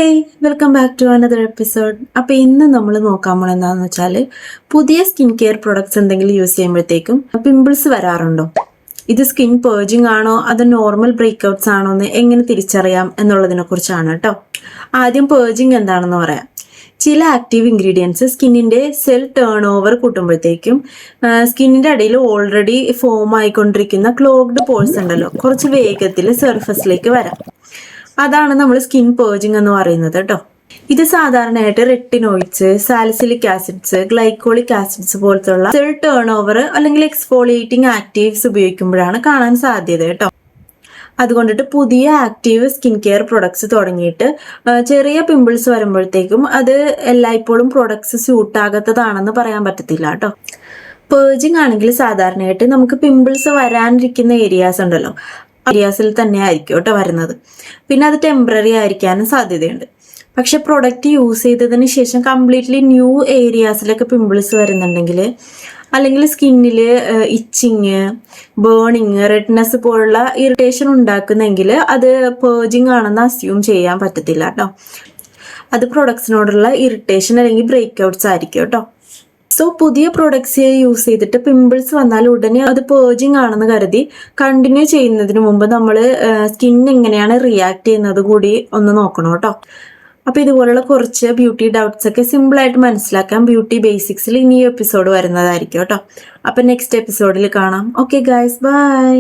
Hey welcome back to another episode. അപ്പോൾ ഇന്ന് നമ്മൾ നോക്കാൻ പോകുന്നത് എന്താണെന്ന് വെച്ചാൽ പുതിയ സ്കിൻ കെയർ പ്രൊഡക്ട്സ് എന്തെങ്കിലും യൂസ് ചെയ്യുമ്പോഴത്തേക്കും പിമ്പിൾസ് വരാറുണ്ടോ, ഇത് സ്കിൻ പേർജിങ് ആണോ അതോ നോർമൽ ബ്രേക്ക്ഔട്ട്സ് ആണോ എന്ന് എങ്ങനെ തിരിച്ചറിയാം എന്നുള്ളതിനെ കുറിച്ചാണ് കേട്ടോ. ആദ്യം പേർജിങ് എന്താണെന്ന് പറയാം. ചില ആക്റ്റീവ് ഇൻഗ്രീഡിയൻസ് സ്കിന്നിൻ്റെ സെൽ ടേൺ ഓവർ കൂട്ടുമ്പോഴത്തേക്കും സ്കിന്നിൻ്റെ അടിയിൽ ഓൾറെഡി ഫോം ആയിക്കൊണ്ടിരിക്കുന്ന ക്ലോഗ്ഡ് പോഴ്സ് ഉണ്ടല്ലോ, കുറച്ച് വേഗത്തിൽ സർഫസിലേക്ക് വരാം. അതാണ് നമ്മൾ സ്കിൻ പേർജിങ് എന്ന് പറയുന്നത് കേട്ടോ. ഇത് സാധാരണയായിട്ട് retinoids, salicylic acids, glycolic acids പോലത്തുള്ള സെൽ ടേൺ ഓവർ അല്ലെങ്കിൽ എക്സ്ഫോളിയേറ്റിംഗ് ആക്റ്റീവ്സ് ഉപയോഗിക്കുമ്പോഴാണ് കാണാൻ സാധ്യത കേട്ടോ. അതുകൊണ്ടിട്ട് പുതിയ ആക്റ്റീവ് സ്കിൻ കെയർ പ്രൊഡക്ട്സ് തുടങ്ങിയിട്ട് ചെറിയ പിമ്പിൾസ് വരുമ്പോഴത്തേക്കും അത് എല്ലായ്പ്പോഴും പ്രൊഡക്ട്സ് സ്യൂട്ട് ആകാത്തതാണെന്ന് പറയാൻ പറ്റത്തില്ല കേട്ടോ. പേർജിങ് ആണെങ്കിൽ സാധാരണയായിട്ട് നമുക്ക് പിമ്പിൾസ് വരാനിരിക്കുന്ന ഏരിയാസ് ഉണ്ടല്ലോ, ഏരിയാസിൽ തന്നെ ആയിരിക്കും കേട്ടോ വരുന്നത്. പിന്നെ അത് ടെമ്പററി ആയിരിക്കാനും സാധ്യതയുണ്ട്. പക്ഷെ പ്രൊഡക്റ്റ് യൂസ് ചെയ്തതിന് ശേഷം കംപ്ലീറ്റ്ലി ന്യൂ ഏരിയാസിലൊക്കെ പിമ്പിൾസ് വരുന്നുണ്ടെങ്കിൽ, അല്ലെങ്കിൽ സ്കിന്നിൽ ഇച്ചിങ്, ബേണിങ്, റെഡ്നെസ് പോലുള്ള ഇറിറ്റേഷൻ ഉണ്ടാക്കുന്നെങ്കിൽ അത് പേർജിങ് ആണെന്ന് അസ്യൂം ചെയ്യാൻ പറ്റത്തില്ല കേട്ടോ. അത് പ്രൊഡക്ട്സിനോടുള്ള ഇറിറ്റേഷൻ അല്ലെങ്കിൽ ബ്രേക്ക്ഔട്ട്സ് ആയിരിക്കും കേട്ടോ. സോ പുതിയ പ്രൊഡക്ട്സ് യൂസ് ചെയ്തിട്ട് പിമ്പിൾസ് വന്നാൽ ഉടനെ അത് പേർജിങ് ആണെന്ന് കരുതി കണ്ടിന്യൂ ചെയ്യുന്നതിന് മുമ്പ് നമ്മൾ സ്കിൻ എങ്ങനെയാണ് റിയാക്ട് ചെയ്യുന്നത് കൂടി ഒന്ന് നോക്കണം കേട്ടോ. അപ്പോൾ ഇതുപോലുള്ള കുറച്ച് ബ്യൂട്ടി ഡൗട്ട്സ് ഒക്കെ സിമ്പിളായിട്ട് മനസ്സിലാക്കാൻ ബ്യൂട്ടി ബേസിക്സിൽ ഇനി എപ്പിസോഡ് വരുന്നതായിരിക്കും കേട്ടോ. അപ്പോൾ നെക്സ്റ്റ് എപ്പിസോഡിൽ കാണാം. Okay guys, by.